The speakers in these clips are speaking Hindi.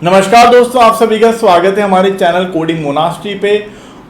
नमस्कार दोस्तों, आप सभी का स्वागत है हमारे चैनल कोडिंग मोनास्ट्री पे।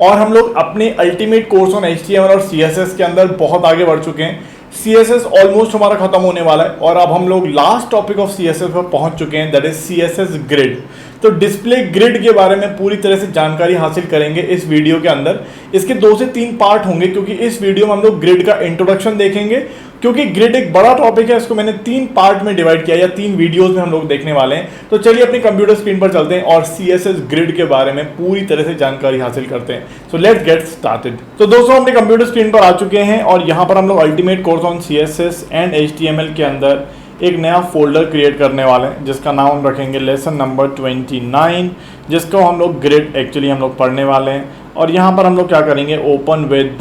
और हम लोग अपने अल्टीमेट कोर्स ऑन HTML और CSS के अंदर बहुत आगे बढ़ चुके हैं। CSS ऑलमोस्ट हमारा खत्म होने वाला है और अब हम लोग लास्ट टॉपिक ऑफ CSS पर पहुंच चुके हैं, दैट इज CSS ग्रिड। तो डिस्प्ले ग्रिड के बारे में पूरी तरह से जानकारी हासिल करेंगे इस वीडियो के अंदर। इसके 2 से 3 पार्ट होंगे क्योंकि इस वीडियो में हम लोग ग्रिड का इंट्रोडक्शन देखेंगे, क्योंकि ग्रिड एक बड़ा टॉपिक है। इसको मैंने 3 पार्ट में डिवाइड किया या 3 वीडियोस में हम लोग देखने वाले हैं। तो चलिए अपनी कंप्यूटर स्क्रीन पर चलते हैं और CSS ग्रिड के बारे में पूरी तरह से जानकारी हासिल करते हैं। So let's get started. तो दोस्तों, अपने कंप्यूटर स्क्रीन पर आ चुके हैं और यहाँ पर हम लोग ultimate course on CSS and HTML के अंदर एक नया फोल्डर क्रिएट करने वाले हैं जिसका नाम हम रखेंगे लेसन नंबर 29, जिसको हम लोग ग्रिड एक्चुअली हम लोग पढ़ने वाले हैं। और यहाँ पर हम लोग क्या करेंगे, ओपन विद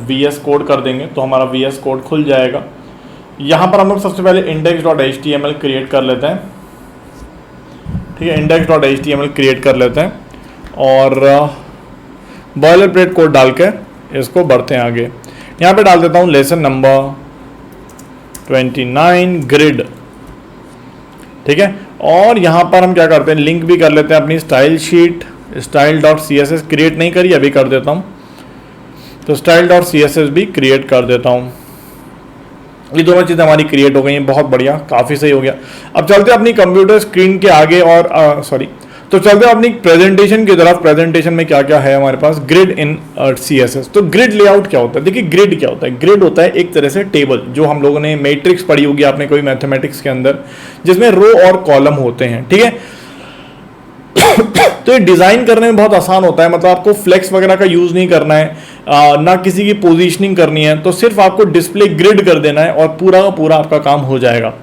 VS कोड कर देंगे तो हमारा VS कोड खुल जाएगा। यहाँ पर हम लोग सबसे पहले index.html क्रिएट कर लेते हैं। ठीक है, index.html क्रिएट कर लेते हैं और बॉयलर प्लेट कोड डाल के इसको बढ़ते हैं आगे। यहाँ पे डाल देता हूँ लेसन नंबर 29 ग्रिड। ठीक है, और यहाँ पर हम क्या करते हैं, लिंक भी कर लेते हैं अपनी स्टाइल शीट। style.css क्रिएट नहीं करी, अभी कर देता हूँ। तो style.css भी क्रिएट कर देता हूँ। ये दोनों चीज़ें हमारी क्रिएट हो गई हैं, बहुत बढ़िया, काफ़ी सही हो गया। अब चलते हैं अपनी कंप्यूटर स्क्रीन के आगे और तो चलते हैं अपनी प्रेजेंटेशन की तरफ। प्रेजेंटेशन में क्या क्या है हमारे पास, ग्रिड इन CSS। तो ग्रिड लेआउट क्या होता है, देखिए ग्रिड क्या होता है। ग्रिड होता है एक तरह से टेबल, जो हम लोगों ने मैट्रिक्स पढ़ी होगी आपने कोई मैथमेटिक्स के अंदर, जिसमें रो और कॉलम होते हैं। ठीक है, तो ये डिज़ाइन करने में बहुत आसान होता है। मतलब आपको फ्लेक्स वगैरह का यूज़ नहीं करना है, ना किसी की पोजीशनिंग करनी है, तो सिर्फ आपको डिस्प्ले ग्रिड कर देना है और पूरा का पूरा आपका काम हो जाएगा।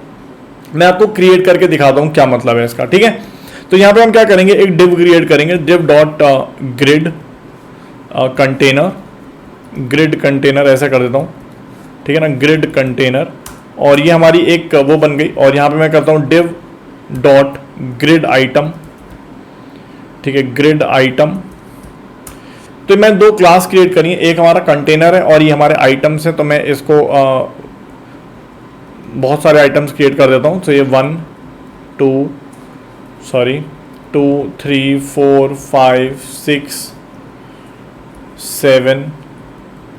मैं आपको क्रिएट करके दिखाता हूँ क्या मतलब है इसका। ठीक है, तो यहाँ पे हम क्या करेंगे, एक डिव क्रिएट करेंगे, div dot grid container, grid container ऐसा कर देता हूँ। ठीक है ना, ग्रिड कंटेनर, और ये हमारी एक वो बन गई। और यहाँ पे मैं करता हूँ div डॉट ग्रिड आइटम। ठीक है, ग्रिड आइटम। तो मैं 2 क्लास क्रिएट करी है, एक हमारा कंटेनर है और ये हमारे आइटम्स हैं। तो मैं इसको बहुत सारे आइटम्स क्रिएट कर देता हूँ। तो ये 2 3 4 5 6 7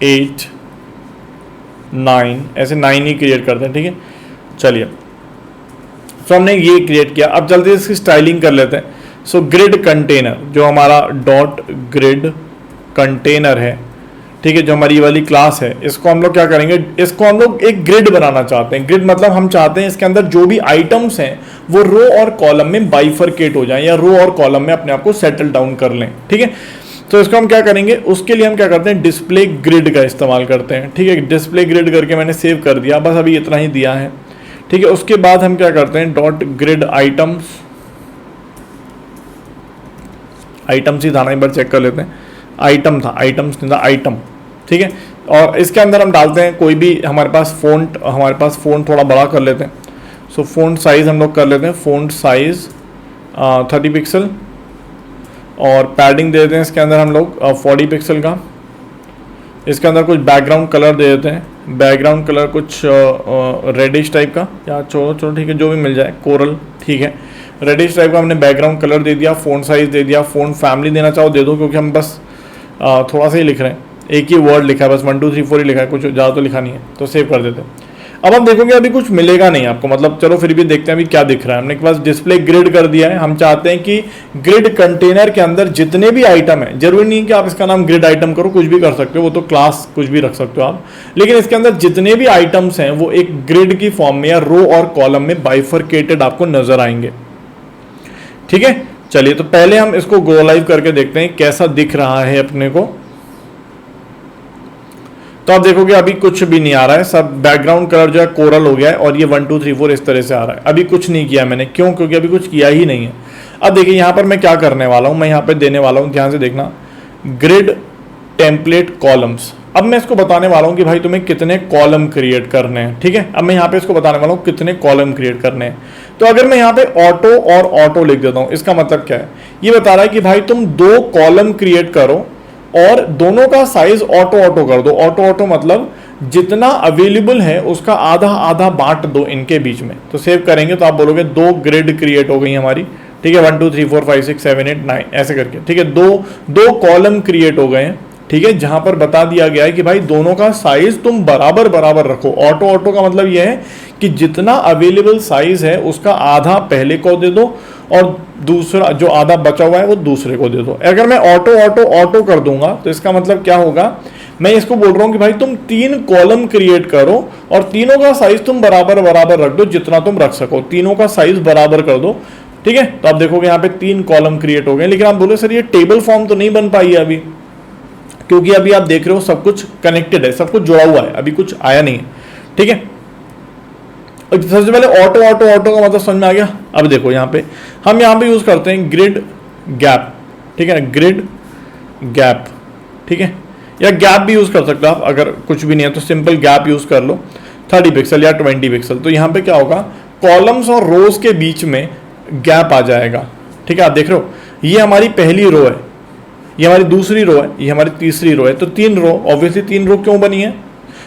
8 9 ऐसे 9 ही क्रिएट करते हैं। ठीक है, चलिए, तो हमने ये क्रिएट किया। अब जल्दी इसकी स्टाइलिंग कर लेते हैं। सो ग्रिड कंटेनर, जो हमारा डॉट ग्रिड कंटेनर है, ठीक है, जो हमारी ये वाली क्लास है, इसको हम लोग क्या करेंगे, इसको हम लोग एक ग्रिड बनाना चाहते हैं। ग्रिड मतलब हम चाहते हैं इसके अंदर जो भी आइटम्स हैं वो रो और कॉलम में बाइफरकेट हो जाएं या रो और कॉलम में अपने आप को सेटल डाउन कर लें। ठीक है, तो इसको हम क्या करेंगे, उसके लिए हम क्या करते हैं, डिस्प्ले ग्रिड का इस्तेमाल करते हैं। ठीक है, डिस्प्ले ग्रिड करके मैंने सेव कर दिया, बस अभी इतना ही दिया है। ठीक है, उसके बाद हम क्या करते हैं, डॉट ग्रिड आइटम्स ही था ना, एक बार चेक कर लेते हैं। आइटम था, आइटम्स नहीं था, आइटम। ठीक है, और इसके अंदर हम डालते हैं कोई भी हमारे पास फ़ॉन्ट थोड़ा बड़ा कर लेते हैं। सो फ़ॉन्ट साइज़ हम लोग कर लेते हैं, फ़ॉन्ट साइज़ 30 पिक्सल, और पैडिंग दे देते हैं इसके अंदर हम लोग 40 पिक्सल का। इसके अंदर कुछ बैकग्राउंड कलर दे देते हैं, बैकग्राउंड कलर कुछ रेडिश टाइप का, या छोड़ो ठीक है, जो भी मिल जाए, कोरल। ठीक है, रेडिश टाइप का हमने बैकग्राउंड कलर दे दिया, फ़ॉन्ट साइज़ दे दिया। फ़ॉन्ट फैमिली देना चाहो दे दो, क्योंकि हम बस थोड़ा सा ही लिख रहे हैं, एक ही वर्ड लिखा है, बस 1 2 3 4 ही लिखा है, कुछ ज़्यादा तो लिखा नहीं है। तो सेव कर देते हैं। अब आप देखोगे अभी कुछ मिलेगा नहीं आपको, मतलब चलो फिर भी देखते हैं अभी क्या दिख रहा है। हमने के पास डिस्प्ले ग्रिड कर दिया है। हम चाहते हैं कि ग्रिड कंटेनर के अंदर जितने भी आइटम है, जरूरी नहीं कि आप इसका नाम ग्रिड आइटम करो, कुछ भी कर सकते हो, वो तो क्लास कुछ भी रख सकते हो आप, लेकिन इसके अंदर जितने भी आइटम्स हैं वो एक ग्रिड की फॉर्म में या रो और कॉलम में बाइफरकेटेड आपको नजर आएंगे। ठीक है, चलिए, तो पहले हम इसको गो लाइव करके देखते हैं कैसा दिख रहा है अपने को। तो आप देखोगे अभी कुछ भी नहीं आ रहा है, सब बैकग्राउंड कलर जो है कोरल हो गया है, और ये 1 2 3 4 इस तरह से आ रहा है। अभी कुछ नहीं किया मैंने, क्यों, क्योंकि अभी कुछ किया ही नहीं है। अब देखिए यहाँ पर मैं क्या करने वाला हूँ, मैं यहाँ पे देने वाला हूँ, ध्यान से देखना, ग्रिड टेम्पलेट कॉलम्स। अब मैं इसको बताने वाला हूँ कि भाई तुम्हें कितने कॉलम क्रिएट करने हैं। ठीक है, अब मैं यहाँ पे इसको बताने वाला हूँ कितने कॉलम क्रिएट करने हैं। तो अगर मैं यहाँ पे ऑटो और ऑटो लिख देता हूँ, इसका मतलब क्या है, ये बता रहा है कि भाई तुम 2 कॉलम क्रिएट करो और दोनों का साइज ऑटो ऑटो कर दो। ऑटो ऑटो मतलब जितना अवेलेबल है उसका आधा आधा बांट दो इनके बीच में। तो सेव करेंगे तो आप बोलोगे 2 ग्रिड क्रिएट हो गई हमारी, ठीक है, 1 2 3 4 5 6 7 8 9 ऐसे करके, ठीक है, दो कॉलम क्रिएट हो गए हैं, ठीक है, जहां पर बता दिया गया है कि भाई दोनों का साइज तुम बराबर बराबर रखो। ऑटो का मतलब यह है कि जितना अवेलेबल साइज है उसका आधा पहले को दे दो और दूसरा जो आधा बचा हुआ है वो दूसरे को दे दो। अगर मैं ऑटो कर दूंगा तो इसका मतलब क्या होगा, मैं इसको बोल रहा हूं कि भाई तुम 3 कॉलम क्रिएट करो और तीनों का साइज तुम बराबर बराबर रख दो, जितना तुम रख सको तीनों का साइज बराबर कर दो, ठीक है। तो आप देखोगे यहाँ पे 3 कॉलम क्रिएट हो गए, लेकिन आप बोले सर ये टेबल फॉर्म तो नहीं बन पाई है अभी, क्योंकि अभी आप देख रहे हो सब कुछ कनेक्टेड है, सब कुछ जुड़ा हुआ है, अभी कुछ आया नहीं है, ठीक है। सबसे पहले ऑटो का मतलब समझ में आ गया। अब देखो यहाँ पे हम यहाँ पे यूज करते हैं ग्रिड गैप, ठीक है, ग्रिड गैप, ठीक है, या गैप भी यूज कर सकते हो आप, अगर कुछ भी नहीं है तो सिंपल गैप यूज कर लो 30 पिक्सल या 20 पिक्सल। तो यहाँ पे क्या होगा, कॉलम्स और रोज के बीच में गैप आ जाएगा, ठीक है। आप देख रहे हो ये हमारी पहली रो है, ये हमारी दूसरी रो है, ये हमारी तीसरी रो है, तो 3 रो, ऑब्वियसली 3 रो क्यों बनी है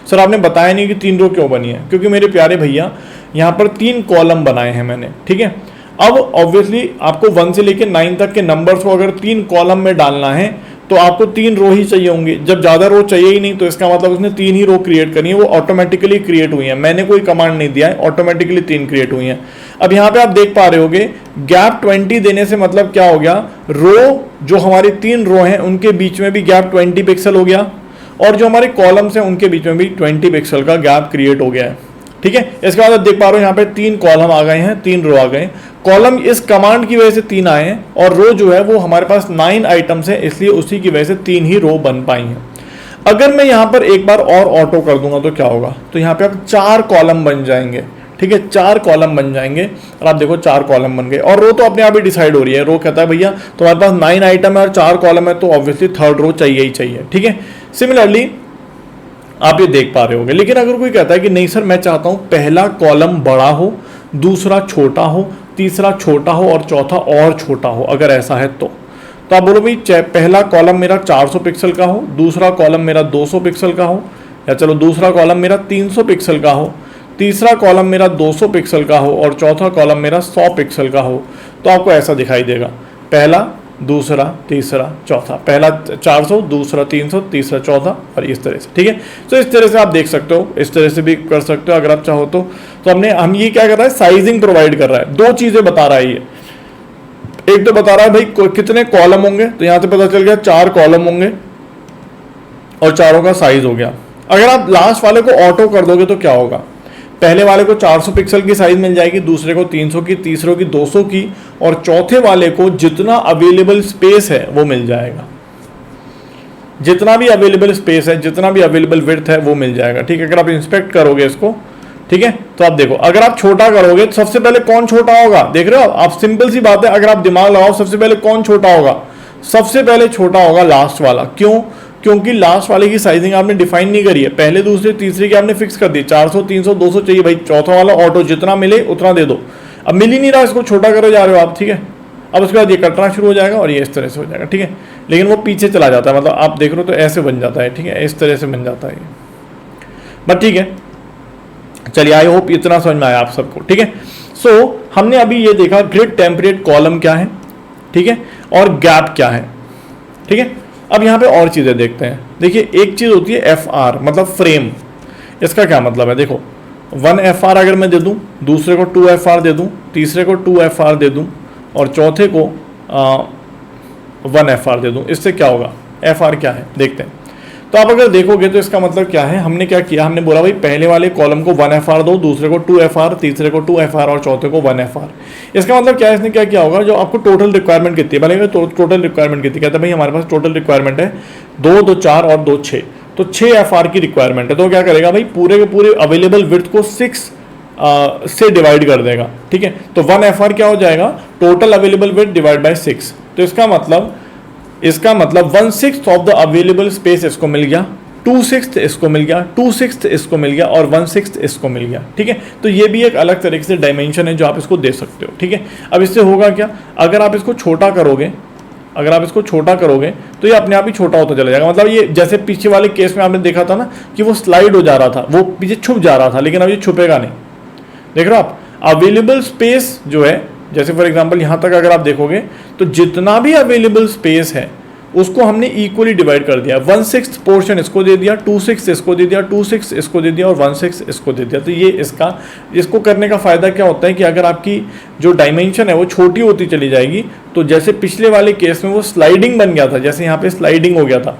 सर, आपने बताया नहीं कि 3 रो क्यों बनी है, क्योंकि मेरे प्यारे भैया यहाँ पर 3 कॉलम बनाए हैं मैंने, ठीक है। अब ऑब्वियसली आपको 1 से लेकर 9 तक के नंबर्स को अगर 3 कॉलम में डालना है तो आपको 3 रो ही चाहिए होंगे। जब ज़्यादा रो चाहिए ही नहीं तो इसका मतलब उसने 3 ही रो क्रिएट करनी है, वो ऑटोमेटिकली क्रिएट हुई है, मैंने कोई कमांड नहीं दिया है, ऑटोमेटिकली 3 क्रिएट हुई हैं। अब यहाँ पे आप देख पा रहे होगे गैप 20 देने से मतलब क्या हो गया, रो जो हमारी 3 रो हैं उनके बीच में भी गैप 20 पिक्सल हो गया और जो हमारे कॉलम्स हैं उनके बीच में भी 20 पिक्सल का गैप क्रिएट हो गया है, ठीक है। इसके बाद आप देख पा रहे हो यहाँ पे 3 कॉलम आ गए हैं, 3 रो आ गए। कॉलम इस कमांड की वजह से 3 आए हैं और रो जो है वो हमारे पास 9 आइटम्स है, इसलिए उसी की वजह से 3 ही रो बन पाई हैं। अगर मैं यहाँ पर एक बार और ऑटो कर दूंगा तो क्या होगा, तो यहाँ पे अब 4 कॉलम बन जाएंगे, ठीक है, 4 कॉलम बन जाएंगे और आप देखो 4 कॉलम बन गए और रो तो अपने आप ही डिसाइड हो रही है। रो कहता है भैया तुम्हारे पास 9 आइटम है और 4 कॉलम है तो ऑब्वियसली थर्ड रो चाहिए ही चाहिए, ठीक है। सिमिलरली आप ये देख पा रहे होंगे। लेकिन अगर कोई कहता है कि नहीं सर मैं चाहता हूं पहला कॉलम बड़ा हो, दूसरा छोटा हो, तीसरा छोटा हो और चौथा और छोटा हो, अगर ऐसा है तो आप बोलो भाई पहला कॉलम मेरा 400 पिक्सल का हो, दूसरा कॉलम मेरा 200 पिक्सल का हो, या चलो दूसरा कॉलम मेरा 300 पिक्सल का हो, तीसरा कॉलम मेरा 200 पिक्सल का हो और चौथा कॉलम मेरा 100 पिक्सल का हो, तो आपको ऐसा दिखाई देगा, पहला दूसरा तीसरा चौथा, पहला 400 दूसरा 300 तीसरा चौथा और इस तरह से, ठीक है। तो इस तरह से आप देख सकते हो, इस तरह से भी कर सकते हो अगर आप चाहो तो। हम ये क्या कर रहा है, साइजिंग प्रोवाइड कर रहा है, 2 चीजें बता रहा है ये। एक तो बता रहा है भाई कितने कॉलम होंगे, तो यहां से पता चल गया 4 कॉलम होंगे और चारों का साइज हो गया। अगर आप लास्ट वाले को ऑटो कर दोगे तो क्या होगा, पहले वाले को 400 पिक्सल की साइज मिल जाएगी, दूसरे को 300 की, तीसरे की 200 की और चौथे वाले को जितना अवेलेबल स्पेस है वो मिल जाएगा, जितना भी अवेलेबल स्पेस है, जितना भी अवेलेबल विड्थ है वो मिल जाएगा, ठीक है। अगर आप इंस्पेक्ट करोगे इसको, ठीक है, तो आप देखो अगर आप छोटा करोगे तो सबसे पहले कौन छोटा होगा, देख रहे हो आप, सिंपल सी बात है, अगर आप दिमाग लगाओ सबसे पहले कौन छोटा होगा, सबसे पहले छोटा होगा लास्ट वाला। क्यों, क्योंकि लास्ट वाले की साइजिंग आपने डिफाइन नहीं करी है, पहले दूसरे तीसरे की आपने फिक्स कर दी, 400 300 200 चाहिए भाई, चौथा वाला ऑटो जितना मिले उतना दे दो। अब मिल ही नहीं रहा, इसको छोटा करे जा रहे हो आप, ठीक है। अब उसके बाद ये कटना शुरू हो जाएगा और ये इस तरह से हो जाएगा, ठीक है। लेकिन वो पीछे चला जाता है, मतलब आप देख रहे हो तो ऐसे बन जाता है, ठीक है, इस तरह से बन जाता है, बट ठीक है। चलिए आई होप इतना समझ में आया आप सबको, ठीक है। सो हमने अभी ये देखा ग्रिड टेम्परेट कॉलम क्या है, ठीक है, और गैप क्या है, ठीक है। अब यहाँ पे और चीज़ें देखते हैं। देखिए एक चीज़ होती है FR, मतलब फ्रेम। इसका क्या मतलब है, देखो 1 FR अगर मैं दे दूँ, दूसरे को 2 FR दे दूँ, तीसरे को 2 FR दे दूँ और चौथे को 1 FR दे दूँ, इससे क्या होगा, FR क्या है देखते हैं। तो आप अगर देखोगे तो इसका मतलब क्या है, हमने क्या किया, हमने बोला भाई पहले वाले कॉलम को 1 FR दो, दूसरे को 2 FR, तीसरे को 2 FR और चौथे को 1 FR। इसका मतलब क्या है, इसने क्या किया होगा, जो आपको टोटल रिक्वायरमेंट कितनी है, भले टोटल रिक्वायरमेंट कितनी, कहता है भाई हमारे पास टोटल रिक्वायरमेंट है 2 2 4 और 2 6, तो 6 FR की रिक्वायरमेंट है। तो क्या करेगा भाई, पूरे के पूरे अवेलेबल विड्थ को 6 से डिवाइड कर देगा, ठीक है। तो 1 FR क्या हो जाएगा, total available width divide by 6। तो इसका मतलब 1/6 ऑफ द अवेलेबल स्पेस इसको मिल गया, 2/6 इसको मिल गया, 2/6 इसको मिल गया और 1/6 इसको मिल गया, ठीक है। तो ये भी एक अलग तरीके से डायमेंशन है जो आप इसको दे सकते हो, ठीक है। अब इससे होगा क्या, अगर आप इसको छोटा करोगे, तो ये अपने आप ही छोटा होता चला जाएगा। मतलब ये जैसे पीछे वाले केस में आपने देखा था ना कि वो स्लाइड हो जा रहा था, वो पीछे छुप जा रहा था, लेकिन अब ये छुपेगा नहीं। देख रहे हो आप, अवेलेबल स्पेस जो है जैसे फॉर एग्जांपल यहाँ तक अगर आप देखोगे तो जितना भी अवेलेबल स्पेस है उसको हमने इक्वली डिवाइड कर दिया। 1/6 पोर्शन इसको दे दिया, 2/6 इसको दे दिया, 2/6 इसको दे दिया और 1/6 इसको दे दिया। तो ये इसको करने का फ़ायदा क्या होता है कि अगर आपकी जो डायमेंशन है वो छोटी होती चली जाएगी तो जैसे पिछले वाले केस में वो स्लाइडिंग बन गया था, जैसे यहाँ पे स्लाइडिंग हो गया था,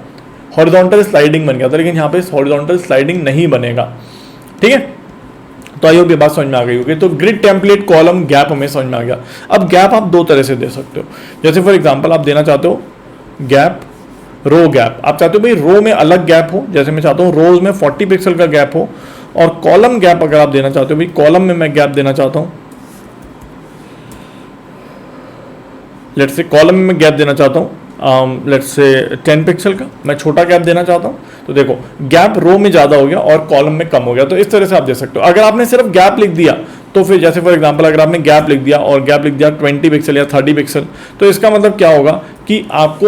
हॉरिजॉन्टल स्लाइडिंग बन गया था, लेकिन यहाँ पे हॉरिजॉन्टल स्लाइडिंग नहीं बनेगा। ठीक है, तो आई होप ये बात समझ में आ गई होगी। तो ग्रिड टेम्पलेट कॉलम गैप हमें समझ में आ गया। अब गैप आप दो तरह से दे सकते हो। जैसे फॉर एग्जांपल आप देना चाहते हो गैप, रो गैप। आप चाहते हो भाई रो में अलग गैप हो, जैसे मैं चाहता हूँ रोज में 40 पिक्सल का गैप हो। और कॉलम गैप अगर आप देना चाहते हो, भाई कॉलम में मैं गैप देना चाहता हूँ, लेट्स से कॉलम में मैं गैप देना चाहता हूँ लेट्स से 10 पिक्सल का मैं छोटा गैप देना चाहता हूँ। तो देखो गैप रो में ज़्यादा हो गया और कॉलम में कम हो गया। तो इस तरह से आप दे सकते हो। अगर आपने सिर्फ गैप लिख दिया तो फिर जैसे फॉर एग्जांपल अगर आपने गैप लिख दिया और गैप लिख दिया 20 पिक्सल या 30 पिक्सल, तो इसका मतलब क्या होगा कि आपको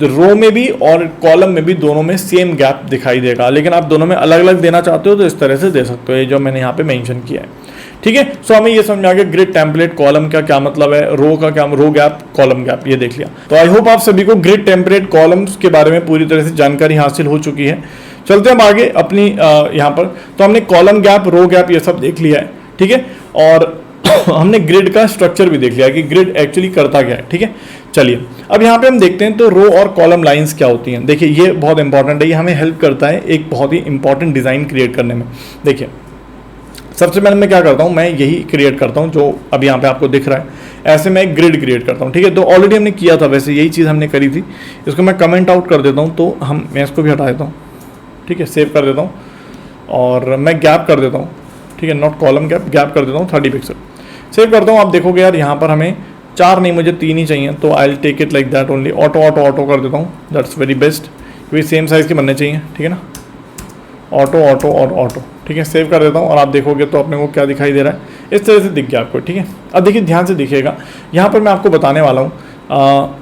रो में भी और कॉलम में भी दोनों में सेम गैप दिखाई देगा। लेकिन आप दोनों में अलग अलग देना चाहते हो तो इस तरह से दे सकते हो, ये जो मैंने यहाँ पे मेंशन किया है। ठीक है, सो हमें ये समझ में आ गया ग्रिड टेम्पलेट कॉलम का क्या मतलब है, रो का क्या, रो गैप कॉलम गैप, ये देख लिया। तो आई होप आप सभी को ग्रिड टेम्पलेट कॉलम्स के बारे में पूरी तरह से जानकारी हासिल हो चुकी है। चलते हम आगे अपनी यहाँ पर। तो हमने कॉलम गैप, रो गैप ये सब देख लिया है। ठीक है, और हमने ग्रिड का स्ट्रक्चर भी देख लिया कि ग्रिड एक्चुअली करता क्या है। ठीक है, चलिए अब यहाँ पे हम देखते हैं तो रो और कॉलम लाइंस क्या होती हैं। देखिए ये बहुत इंपॉर्टेंट है, ये हमें हेल्प करता है एक बहुत ही इंपॉर्टेंट डिज़ाइन क्रिएट करने में। देखिए सबसे पहले मैं क्या करता हूँ, मैं यही क्रिएट करता हूँ जो अब यहाँ पे आपको दिख रहा है। ऐसे मैं एक ग्रिड क्रिएट करता हूँ। ठीक है, तो ऑलरेडी हमने किया था, वैसे यही चीज़ हमने करी थी। इसको मैं कमेंट आउट कर देता हूँ, तो मैं इसको भी हटा देता हूँ। ठीक है, सेव कर देता हूँ और मैं गैप कर देता हूँ। ठीक है, नॉट कॉलम गैप, गैप कर देता हूँ 30 पिक्सल, सेव करता हूँ। आप देखोगे यार यहाँ पर हमें 4 नहीं, मुझे 3 ही चाहिए, तो I will take it like that only. Auto auto auto कर देता हूँ, दैट्स वेरी बेस्ट, क्योंकि सेम साइज़ के बनने चाहिए। ठीक है ना, ऑटो ऑटो और ऑटो। ठीक है, सेव कर देता हूँ और आप देखोगे तो अपने को क्या दिखाई दे रहा है, इस तरह से दिख गया आपको। ठीक है, अब देखिए ध्यान से दिखिएगा, यहाँ पर मैं आपको बताने वाला हूँ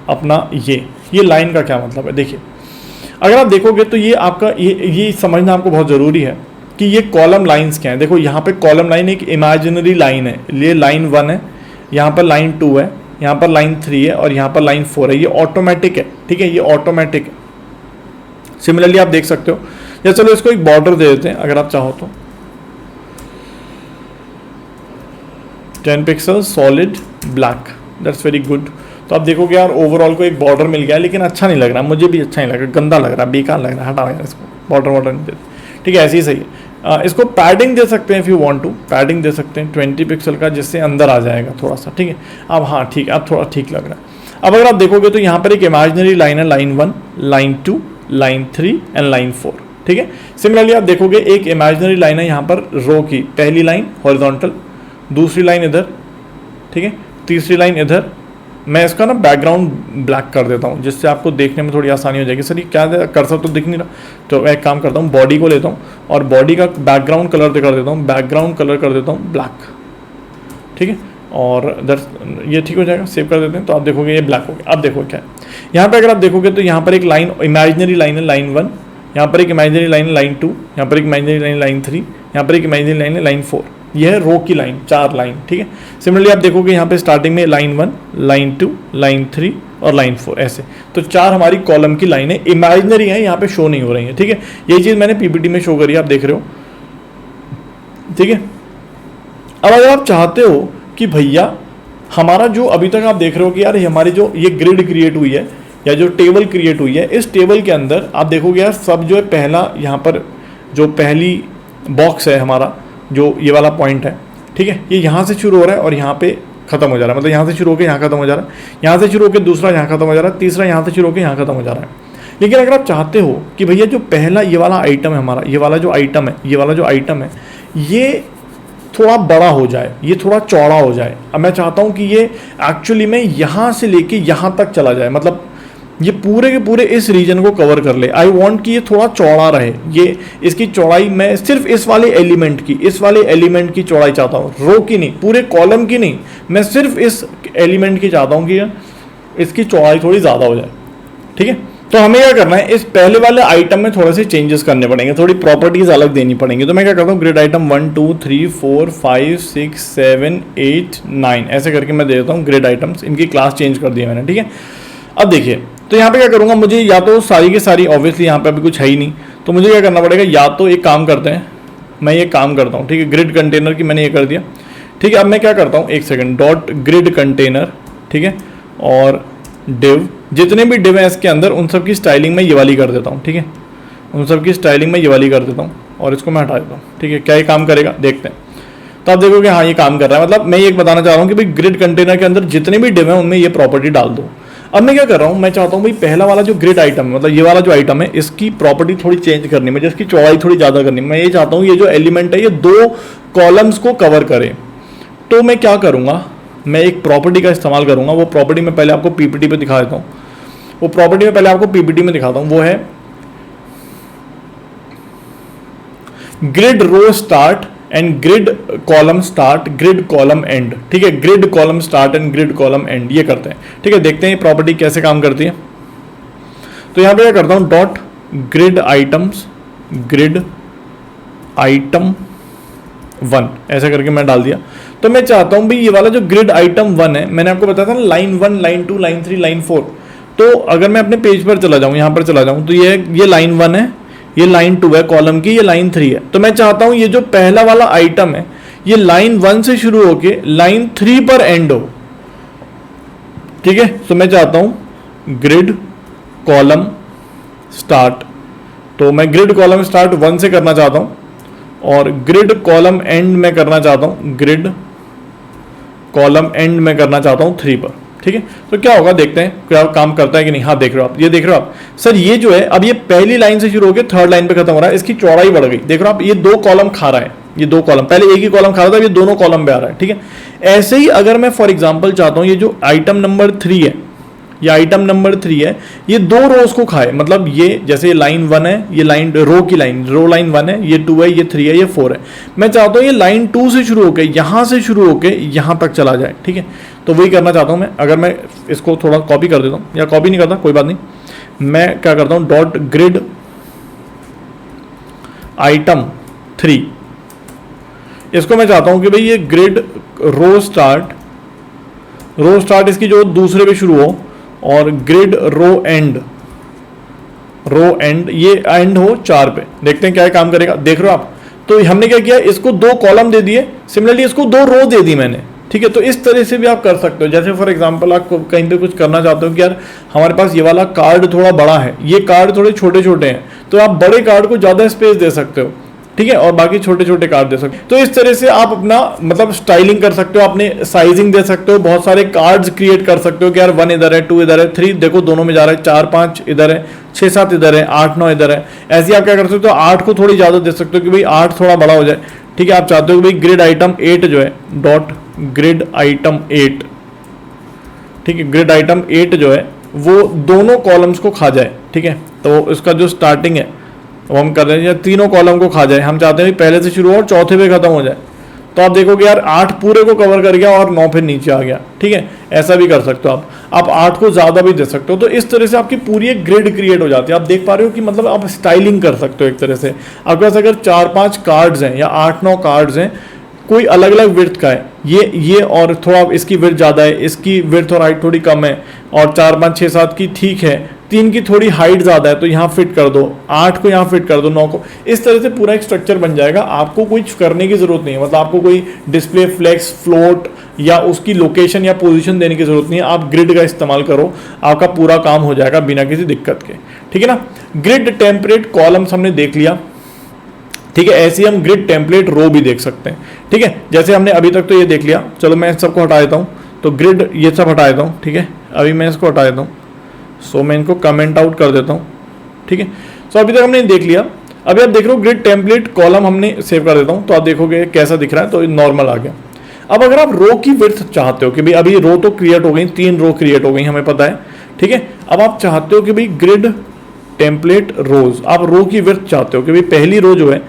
अपना ये लाइन का क्या मतलब है। देखिए अगर आप देखोगे तो ये आपका ये समझना आपको बहुत ज़रूरी है कि ये कॉलम लाइंस क्या है। देखो यहाँ पे कॉलम लाइन एक इमेजिनरी लाइन है, ये लाइन 1 है, यहाँ पर लाइन 2 है, यहाँ पर लाइन 3 है और यहाँ पर लाइन 4 है। ये ऑटोमेटिक है। ठीक है, ये ऑटोमेटिक है। सिमिलरली आप देख सकते हो, या चलो इसको एक बॉर्डर दे देते हैं अगर आप चाहो तो, 10 pixel solid black, that's very good. तो आप देखोगे यार ओवरऑल को एक बॉर्डर मिल गया, लेकिन अच्छा नहीं लग रहा, मुझे भी अच्छा नहीं लग रहा, गंदा लग रहा, बेकार लग रहा है, हटाओ यार इसको, बॉर्डर नहीं देते। ठीक है, ऐसे ही सही है। इसको पैडिंग दे सकते हैं, if you want to padding दे सकते हैं 20 पिक्सल का, जिससे अंदर आ जाएगा थोड़ा सा। ठीक है, अब हाँ ठीक है, अब थोड़ा ठीक लग रहा है। अब अगर आप देखोगे तो यहाँ पर एक इमेजिनरी लाइन है, line 1, line 2, line 3 and line 4। ठीक है, सिमिलरली आप देखोगे एक इमेजिनरी लाइन है यहाँ पर रो की, पहली लाइन हॉरिजॉन्टल, दूसरी लाइन इधर, ठीक है, तीसरी लाइन इधर। मैं इसका ना बैकग्राउंड ब्लैक कर देता हूँ, जिससे आपको देखने में थोड़ी आसानी हो जाएगी। सर ये क्या कर्सर तो दिख नहीं रहा, तो मैं एक काम करता हूँ, बॉडी को लेता हूँ और बॉडी का बैकग्राउंड कलर कर देता हूँ, बैकग्राउंड कलर कर देता हूँ ब्लैक। ठीक है, और ये ठीक हो जाएगा, सेव कर देते हैं। तो आप देखोगे ये ब्लैक हो गया। अब देखो क्या है यहाँ पे, अगर आप देखोगे तो यहाँ पर एक लाइन इमेजिनरी लाइन है, लाइन 1, यहाँ पर एक इमेजिनरी लाइन है, लाइन 2, यहाँ पर एक इमेजिनरी लाइन, लाइन 3, यहाँ पर एक इमेजिनरी लाइन है, लाइन 4। यह है रो की लाइन, 4 लाइन। ठीक है, सिमिलरली आप देखोगे यहाँ पे स्टार्टिंग में लाइन 1, लाइन 2, लाइन 3 और लाइन 4, ऐसे। तो 4 हमारी कॉलम की लाइनें इमेजिनरी हैं, यहाँ पे शो नहीं हो रही हैं। ठीक है, यही चीज़ मैंने पीपीटी में शो करी है, आप देख रहे हो। ठीक है, अब अगर आप चाहते हो कि भैया हमारा जो अभी तक आप देख रहे हो कि यार हमारी जो ये ग्रिड क्रिएट हुई है या जो टेबल क्रिएट हुई है, इस टेबल के अंदर आप देखोगे यार सब जो है, पहला यहाँ पर जो पहली बॉक्स है हमारा, जो ये वाला पॉइंट है, ठीक है, ये यहाँ से शुरू हो रहा है और यहाँ पे खत्म हो जा रहा है। मतलब यहाँ से शुरू होकर यहाँ खत्म हो जा रहा है, यहाँ से शुरू होकर दूसरा यहाँ खत्म हो जा रहा है, तीसरा यहाँ से शुरू होकर यहाँ खत्म हो जा रहा है। लेकिन अगर आप चाहते हो कि भैया जो पहला ये वाला आइटम है हमारा, ये वाला जो आइटम है, ये वाला जो आइटम है, ये थोड़ा बड़ा हो जाए, ये थोड़ा चौड़ा हो जाए। अब मैं चाहता हूँ कि ये एक्चुअली में यहाँ से लेके यहाँ तक चला जाए, मतलब ये पूरे के पूरे इस रीजन को कवर कर ले। आई वांट कि ये थोड़ा चौड़ा रहे, ये इसकी चौड़ाई मैं सिर्फ इस वाले एलिमेंट की चौड़ाई चाहता हूँ, रो की नहीं, पूरे कॉलम की नहीं, मैं सिर्फ इस एलिमेंट की चाहता हूँ कि इसकी चौड़ाई थोड़ी ज़्यादा हो जाए। ठीक है, तो हमें क्या करना है, इस पहले वाले आइटम में थोड़े से चेंजेस करने पड़ेंगे, थोड़ी प्रॉपर्टीज अलग देनी पड़ेंगी। तो मैं क्या करता हूँ, ग्रिड आइटम 1 2 3 4 5 6 7 8 9 ऐसे करके मैं दे देता हूँ ग्रिड आइटम्स, इनकी क्लास चेंज कर दिया मैंने, ठीक है। अब देखिए, तो यहाँ पे क्या करूँगा, मुझे या तो सारी की सारी, ऑब्वियसली यहाँ पे अभी कुछ है ही नहीं, तो मुझे क्या करना पड़ेगा, या तो एक काम करते हैं, मैं ये काम करता हूँ, ठीक है, ग्रिड कंटेनर की मैंने ये कर दिया, ठीक है। अब मैं क्या करता हूँ, एक सेकंड, डॉट ग्रिड कंटेनर, ठीक है, और डिव, जितने भी डिव हैं इसके अंदर उन सब की स्टाइलिंग में ये वाली कर देता हूँ, ठीक है, उन सब की स्टाइलिंग में ये वाली कर देता हूँ, और इसको मैं हटा देता हूँ, ठीक है। क्या ये काम करेगा, देखते हैं। तो आप देखोगे हाँ ये काम कर रहा है, मतलब मैं ये बताना चाह रहा हूँ कि भाई ग्रिड कंटेनर के अंदर जितने भी डिव हैं उनमें ये प्रॉपर्टी डाल दो। अब मैं क्या कर रहा हूँ, मैं चाहता हूँ भाई पहला वाला जो ग्रिड आइटम है, मतलब ये वाला जो आइटम है, इसकी प्रॉपर्टी थोड़ी चेंज करनी है, जिसकी चौड़ाई थोड़ी ज़्यादा करनी है। मैं ये चाहता हूँ ये जो एलिमेंट है ये 2 कॉलम्स को कवर करे। तो मैं क्या करूँगा, मैं एक प्रॉपर्टी का इस्तेमाल करूँगा। वो प्रॉपर्टी मैं पहले आपको पीपीटी पे दिखा देता हूँ, वो प्रॉपर्टी में पहले आपको पीपीटी में दिखाता हूँ। वो है grid row start and grid column start, grid column end, ठीक है, grid column start and grid column end, ये करते हैं, ठीक है। देखते हैं ये प्रॉपर्टी कैसे काम करती है। तो यहाँ पे क्या करता हूँ, dot grid items, grid item 1 ऐसा करके मैं डाल दिया। तो मैं चाहता हूँ भाई ये वाला जो ग्रिड आइटम 1 है, मैंने आपको बताया था ना, लाइन 1 लाइन 2 लाइन 3 लाइन 4, तो अगर मैं अपने पेज पर चला जाऊँ, यहाँ पर चला जाऊँ, तो ये लाइन 1 है, ये लाइन 2 है कॉलम की, ये लाइन 3 है। तो मैं चाहता हूँ ये जो पहला वाला आइटम है ये लाइन 1 से शुरू होके लाइन 3 पर एंड हो, ठीक है। तो मैं चाहता हूँ ग्रिड कॉलम स्टार्ट, तो मैं ग्रिड कॉलम स्टार्ट 1 से करना चाहता हूँ, और ग्रिड कॉलम एंड में करना चाहता हूँ, ग्रिड कॉलम एंड में करना चाहता हूँ 3 पर, ठीक है। तो क्या होगा, देखते हैं क्या काम करता है कि नहीं। हाँ देख रहे हो आप, ये देख रहे हो आप सर, ये जो है अब ये पहली लाइन से शुरू होकर 3rd लाइन पे खत्म हो रहा है, इसकी चौड़ाई बढ़ गई, देख रहे हो आप, ये 2 कॉलम खा रहा है, ये 2 कॉलम, पहले एक ही कॉलम खा रहा था, ये दोनों कॉलम पे आ रहा है, ठीक है। ऐसे ही अगर मैं फॉर एग्जाम्पल चाहता हूँ ये जो आइटम नंबर 3 है, ये आइटम नंबर 3 है, ये 2 रोज को खाए, मतलब ये जैसे ये लाइन 1 है, ये लाइन रो की लाइन, रो लाइन 1 है, ये 2 है, ये 3 है, ये 4 है। मैं चाहता हूँ ये लाइन 2 से शुरू होकर, यहाँ से शुरू होकर यहाँ तक चला जाए, ठीक है। तो वही करना चाहता हूँ मैं। अगर मैं इसको थोड़ा कॉपी कर देता हूँ, या कॉपी नहीं करता कोई बात नहीं, मैं क्या करता हूँ, डॉट ग्रिड आइटम 3, इसको मैं चाहता हूँ कि भाई ये ग्रिड रो स्टार्ट इसकी जो दूसरे पे शुरू हो, और ग्रिड रो एंड ये एंड हो 4 पे। देखते हैं क्या काम करेगा, देख रहे हो आप। तो हमने क्या किया, इसको 2 कॉलम दे दिए, सिमिलरली इसको 2 रो दे दी मैंने, ठीक है। तो इस तरह से भी आप कर सकते हो। जैसे फॉर एग्जांपल आप कहीं पे कुछ करना चाहते हो कि यार हमारे पास ये वाला कार्ड थोड़ा बड़ा है, ये कार्ड थोड़े छोटे छोटे हैं, तो आप बड़े कार्ड को ज़्यादा स्पेस दे सकते हो, ठीक है, और बाकी छोटे छोटे कार्ड दे सकते हो। तो इस तरह से आप अपना मतलब स्टाइलिंग कर सकते हो, अपने साइजिंग दे सकते हो, बहुत सारे कार्ड्स क्रिएट कर सकते हो कि यार 1 इधर है, 2 इधर है, 3 देखो दोनों में जा रहा है, 4 5 इधर है, 6 7 इधर है, 8 9 इधर है। ऐसे आप क्या कर सकते हो, 8 को थोड़ी ज़्यादा दे सकते हो कि भाई 8 थोड़ा बड़ा हो जाए, ठीक है। आप चाहते हो कि भाई ग्रिड आइटम 8 जो है, डॉट ग्रिड आइटम 8, ठीक है, ग्रिड आइटम 8 जो है वो दोनों कॉलम्स को खा जाए, ठीक है। तो इसका जो स्टार्टिंग है वो हम कर रहे हैं, या तीनों कॉलम को खा जाए, हम चाहते हैं पहले से शुरू हो और चौथे पे खत्म हो जाए। तो आप देखोगे यार 8 पूरे को कवर कर गया और 9 फिर नीचे आ गया, ठीक है। ऐसा भी कर सकते हो आप 8 को ज़्यादा भी दे सकते हो। तो इस तरह से आपकी पूरी एक ग्रिड क्रिएट हो जाती है। आप देख पा रहे हो कि मतलब आप स्टाइलिंग कर सकते हो एक तरह से। आपके पास अगर 4 5 कार्ड्स हैं या 8 9 कार्ड्स हैं, कोई अलग अलग विड्थ का है, ये और थोड़ा इसकी विड्थ ज़्यादा है, इसकी विड्थ और हाइट थोड़ी कम है, और 4 5 6 7 की ठीक है, 3 की थोड़ी हाइट ज़्यादा है तो यहाँ फिट कर दो, 8 को यहाँ फिट कर दो, 9 को, इस तरह से पूरा एक स्ट्रक्चर बन जाएगा। आपको कुछ करने की ज़रूरत नहीं है, मतलब आपको कोई डिस्प्ले फ्लेक्स फ्लोट या उसकी लोकेशन या पोजीशन देने की ज़रूरत नहीं है। आप ग्रिड का इस्तेमाल करो, आपका पूरा काम हो जाएगा बिना किसी दिक्कत के, ठीक है ना। ग्रिड टेम्पलेट कॉलम्स हमने देख लिया, ठीक है। ऐसे ही हम ग्रिड टेम्पलेट रो भी देख सकते हैं, ठीक है। जैसे हमने अभी तक तो ये देख लिया, चलो मैं सबको हटा देता हूँ, तो ग्रिड ये सब हटा देता हूँ, ठीक है। अभी मैं इसको हटा देता हूँ, सो मैं इनको कमेंट आउट कर देता हूँ, ठीक है। सो अभी तक हमने देख लिया। अभी आप देख रहे हो ग्रिड टेम्पलेट कॉलम हमने सेव कर देता हूँ, तो आप देखोगे कैसा दिख रहा है, तो नॉर्मल आ गया। अब अगर आप रो की विड्थ चाहते हो कि भाई अभी रो तो क्रिएट हो गई, 3 रो क्रिएट हो गई हमें पता है, ठीक है। अब आप चाहते हो कि भाई ग्रिड टेम्पलेट रोज, आप रो की विड्थ चाहते हो कि भाई पहली रो जो है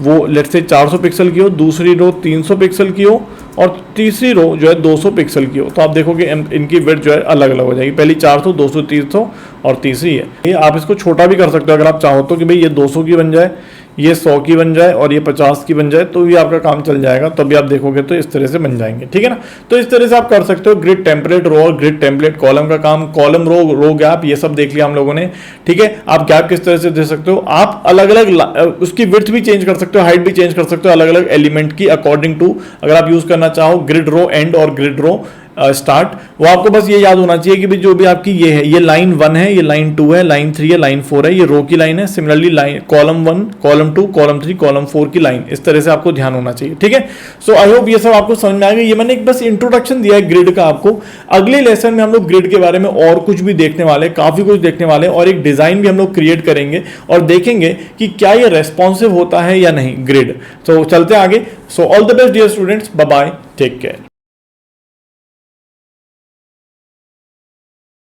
वो लेट्स से 400 पिक्सल की हो, दूसरी रो 300 पिक्सल की हो, और तीसरी रो जो है 200 पिक्सल की हो, तो आप देखोगे इनकी विड्थ जो है अलग अलग हो जाएगी, पहली 400, 200, 300 और तीसरी है ये। आप इसको छोटा भी कर सकते हो अगर आप चाहो तो, कि भाई ये 200 की बन जाए, ये 100 की बन जाए और ये 50 की बन जाए, तो भी आपका काम चल जाएगा। तो अभी आप देखोगे तो इस तरह से बन जाएंगे, ठीक है ना। तो इस तरह से आप कर सकते हो ग्रिड टेम्पलेट रो और ग्रिड टेम्पलेट कॉलम का काम। कॉलम रो गैप ये सब देख लिया हम लोगों ने, ठीक है। आप गैप किस तरह से दे सकते हो, आप अलग अलग उसकी विड्थ भी चेंज कर सकते हो, हाइट भी चेंज कर सकते हो अलग अलग एलिमेंट की अकॉर्डिंग टू। अगर आप यूज करना चाहो ग्रिड रो एंड और ग्रिड रो स्टार्ट, वो आपको बस ये याद होना चाहिए कि भी जो भी आपकी ये है, ये लाइन 1 है, ये लाइन 2 है, लाइन 3 है, लाइन 4 है, ये रो की लाइन है। Similarly line column 1, column 2, column 3, column 4 की लाइन, इस तरह से आपको ध्यान होना चाहिए, ठीक है। सो आई होप ये सब आपको समझ में आ गया। ये मैंने एक बस इंट्रोडक्शन दिया है ग्रिड का आपको। अगले लेसन में हम लोग ग्रिड के बारे में और कुछ भी देखने वाले, काफी कुछ देखने वाले, और एक डिजाइन भी हम लोग क्रिएट करेंगे और देखेंगे कि क्या ये रेस्पॉन्सिव होता है या नहीं ग्रिड। तो चलते आगे। So all the best dear students, bye bye, take care.